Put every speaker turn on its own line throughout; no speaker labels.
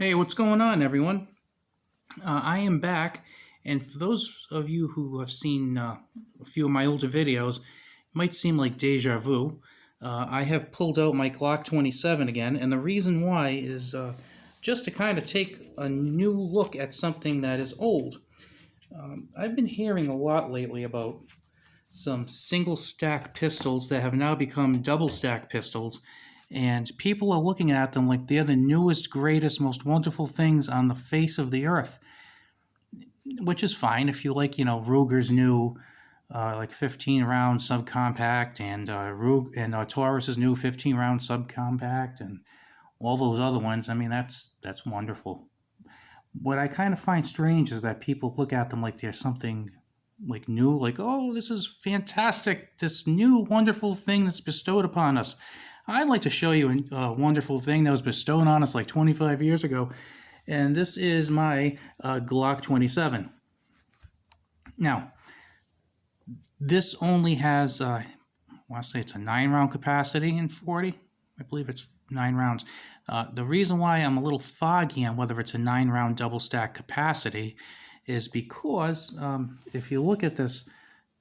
Hey, what's going on, everyone? I am back, and for those of you who have seen a few of my older videos, it might seem like deja vu. I have pulled out my Glock 27 again, and the reason why is just to kind of take a new look at something that is old. I've been hearing a lot lately about some single stack pistols that have now become double stack pistols, and people are looking at them like they're the newest, greatest, most wonderful things on the face of the earth, which is fine if you like, Ruger's new like 15 round subcompact and Taurus's new 15 round subcompact and all those other ones. I mean, that's wonderful. What I kind of find strange is that people look at them like they're something like new, like, oh, this is fantastic, this new wonderful thing that's bestowed upon us. I'd like to show you a wonderful thing that was bestowed on us like 25 years ago, and this is my Glock 27. Now, this only has, I want to say it's a 9-round capacity in 40. I believe it's 9 rounds. The reason why I'm a little foggy on whether it's a 9-round double stack capacity is because if you look at this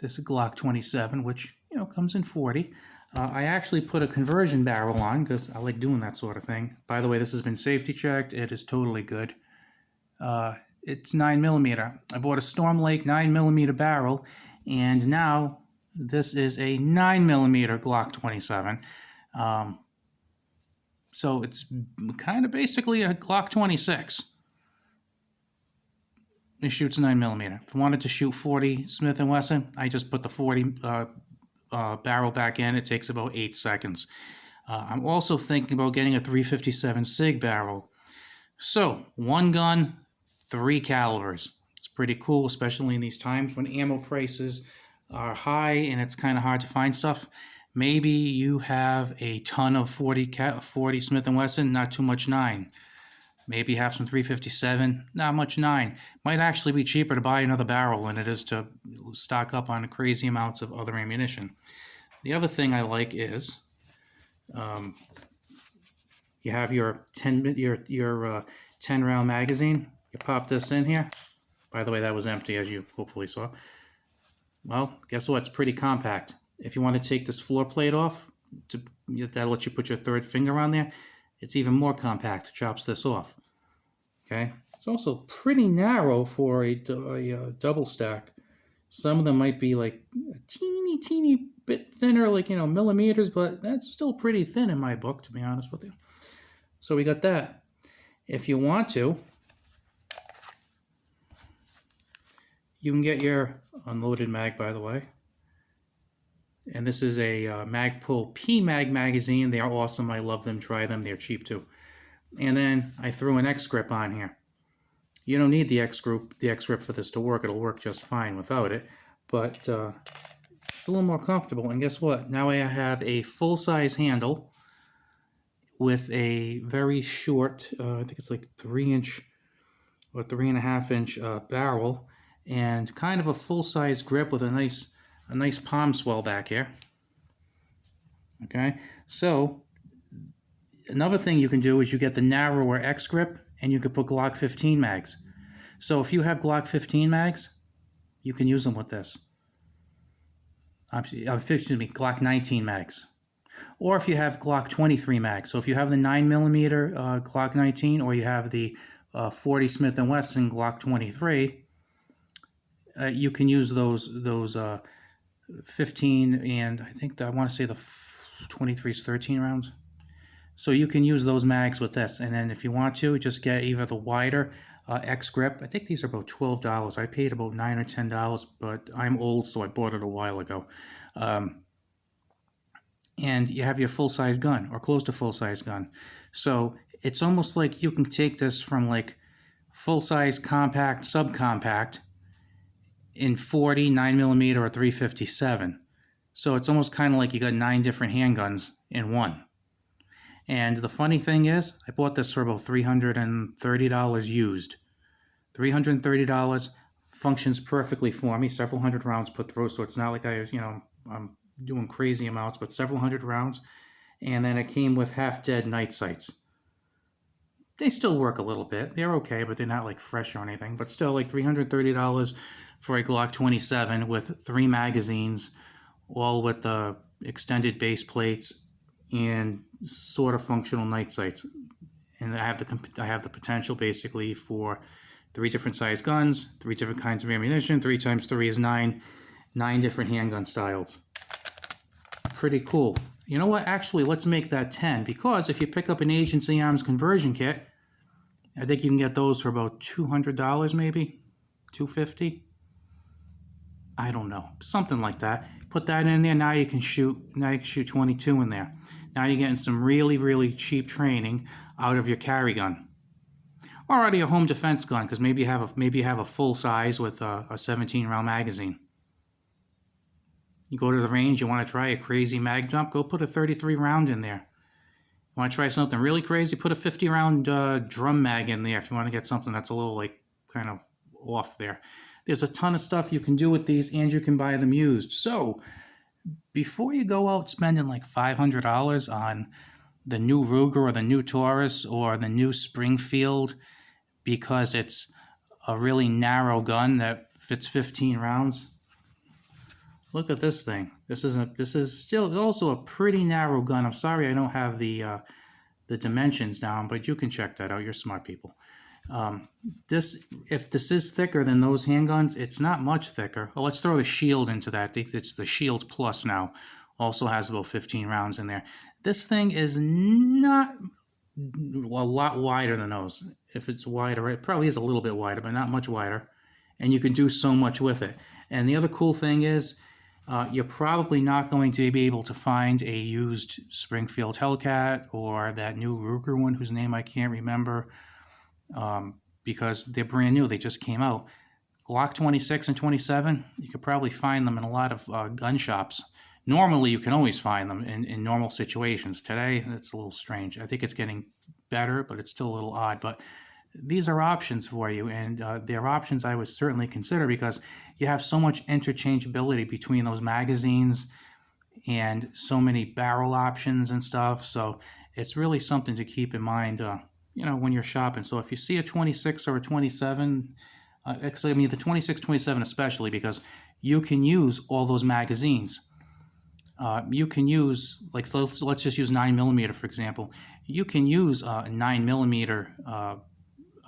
Glock 27, which comes in 40, I actually put a conversion barrel on because I like doing that sort of thing. By the way, this has been safety checked. It is totally good. It's 9mm. I bought a Storm Lake 9mm barrel, and now this is a 9mm Glock 27. So it's kind of basically a Glock 26. It shoots 9mm. If I wanted to shoot 40 Smith & Wesson, I just put the 40 barrel back in. It takes about 8 seconds. I'm also thinking about getting a 357 SIG barrel. So, one gun, 3 calibers. It's pretty cool, especially in these times when ammo prices are high and it's kind of hard to find stuff. Maybe you have a ton of 40 Smith & Wesson, not too much 9. Maybe have some 357, not much 9. Might actually be cheaper to buy another barrel than it is to stock up on crazy amounts of other ammunition. The other thing I like is you have your 10 round magazine. You pop this in here. By the way, that was empty, as you hopefully saw. Well, guess what? It's pretty compact. If you want to take this floor plate off, that'll let you put your third finger on there. It's even more compact. It chops this off. Okay. It's also pretty narrow for a double stack. Some of them might be like a teeny bit thinner, like millimeters, but that's still pretty thin in my book, to be honest with you. So we got that. If you want to, you can get your unloaded mag, by the way. And this is a Magpul P-Mag magazine. They are awesome. I love them. Try them. They're cheap too. And then I threw an X-Grip on here. You don't need the X-Grip for this to work. It'll work just fine without it. But it's a little more comfortable. And guess what? Now I have a full-size handle with a very short, I think it's like 3-inch or 3.5-inch barrel, and kind of a full-size grip with a nice palm swell back here. Okay, so another thing you can do is you get the narrower X grip, and you can put Glock 15 mags. So if you have Glock 15 mags, you can use them with this. Excuse me, Glock 19 mags. Or if you have Glock 23 mags. So if you have the 9mm Glock 19, or you have the 40 Smith & Wesson Glock 23, you can use those 15, and I think I want to say the 23 is 13 rounds. So you can use those mags with this, and then if you want to, just get either the wider X grip. I think these are about $12. I paid about $9 or $10, but I'm old, so I bought it a while ago. And you have your full-size gun, or close to full-size gun. So it's almost like you can take this from like full-size compact, subcompact, in 40, 9mm, or 357. So it's almost kind of like you got 9 different handguns in one. And the funny thing is, I bought this for about $330 used. $330, functions perfectly for me. Several hundred rounds put through, so it's not like I'm doing crazy amounts, but several hundred rounds. And then it came with half-dead night sights. They still work a little bit. They're okay, but they're not like fresh or anything. But still, like $330 for a Glock 27 with 3 magazines, all with the extended base plates and sort of functional night sights. And I have the potential basically for 3 different size guns, 3 different kinds of ammunition. 3 times 3 is 9. 9 different handgun styles. Pretty cool. You know what? Actually, let's make that 10, because if you pick up an agency arms conversion kit, I think you can get those for about $200 maybe, $250. I don't know, something like that. Put that in there. Now you can shoot. Now you can shoot 22 in there. Now you're getting some really, really cheap training out of your carry gun, or out of your home defense gun, because maybe you have a full size with a 17-round magazine. You go to the range, you want to try a crazy mag dump, go put a 33 round in there. You want to try something really crazy, put a 50 round drum mag in there if you want to get something that's a little like kind of off there. There's a ton of stuff you can do with these, and you can buy them used. So before you go out spending like $500 on the new Ruger or the new Taurus or the new Springfield because it's a really narrow gun that fits 15 rounds, look at this thing. This is still also a pretty narrow gun. I'm sorry I don't have the dimensions down, but you can check that out. You're smart people. If this is thicker than those handguns, it's not much thicker. Well, let's throw the Shield into that. I think it's the Shield Plus now. Also has about 15 rounds in there. This thing is not a lot wider than those. If it's wider, it probably is a little bit wider, but not much wider. And you can do so much with it. And the other cool thing is, you're probably not going to be able to find a used Springfield Hellcat or that new Ruger one whose name I can't remember, because they're brand new. They just came out. Glock 26 and 27, you could probably find them in a lot of gun shops. Normally, you can always find them in normal situations. Today, it's a little strange. I think it's getting better, but it's still a little odd. But these are options for you, and they're options I would certainly consider, because you have so much interchangeability between those magazines and so many barrel options and stuff. So it's really something to keep in mind, when you're shopping. So if you see a 26 or a 27, actually, I mean the 26, 27 especially, because you can use all those magazines. You can use, like, so let's just use 9mm for example. You can use a 9mm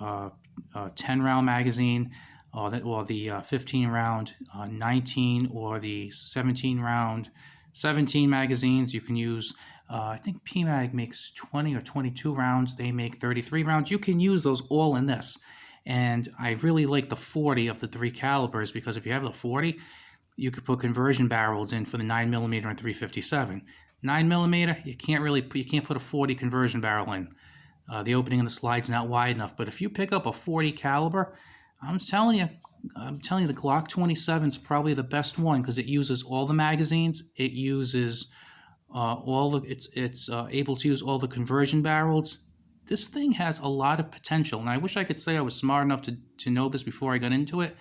10-round magazine, or the 15-round 19, or the 17-round 17 magazines. You can use, I think PMag makes 20 or 22 rounds. They make 33 rounds. You can use those all in this. And I really like the 40 of the 3 calibers, because if you have the 40, you could put conversion barrels in for the 9mm and 357. 9mm, you can't put a 40 conversion barrel in. The opening in the slide's not wide enough. But if you pick up a 40 caliber, I'm telling you, the Glock 27 is probably the best one, because it uses all the magazines. It uses it's able to use all the conversion barrels. This thing has a lot of potential, and I wish I could say I was smart enough to know this before I got into it.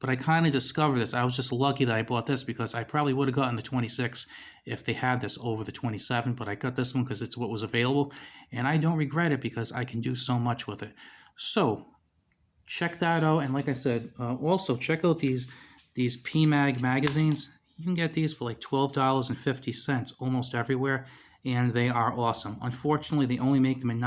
But I kind of discovered this. I was just lucky that I bought this, because I probably would have gotten the 26 if they had this over the 27. But I got this one because it's what was available. And I don't regret it, because I can do so much with it. So check that out. And like I said, also check out these PMag magazines. You can get these for like $12.50 almost everywhere. And they are awesome. Unfortunately, they only make them in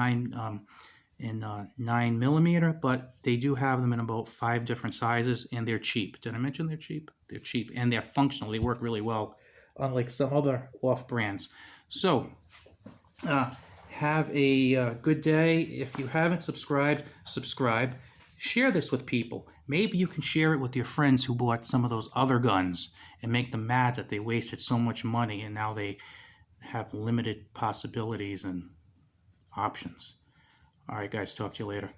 9mm, but they do have them in about 5 different sizes, and they're cheap. Did I mention they're cheap? They're cheap, and they're functional. They work really well, unlike some other off brands. So have a good day. If you haven't subscribed, subscribe. Share this with people. Maybe you can share it with your friends who bought some of those other guns and make them mad that they wasted so much money and now they have limited possibilities and options. All right, guys, talk to you later.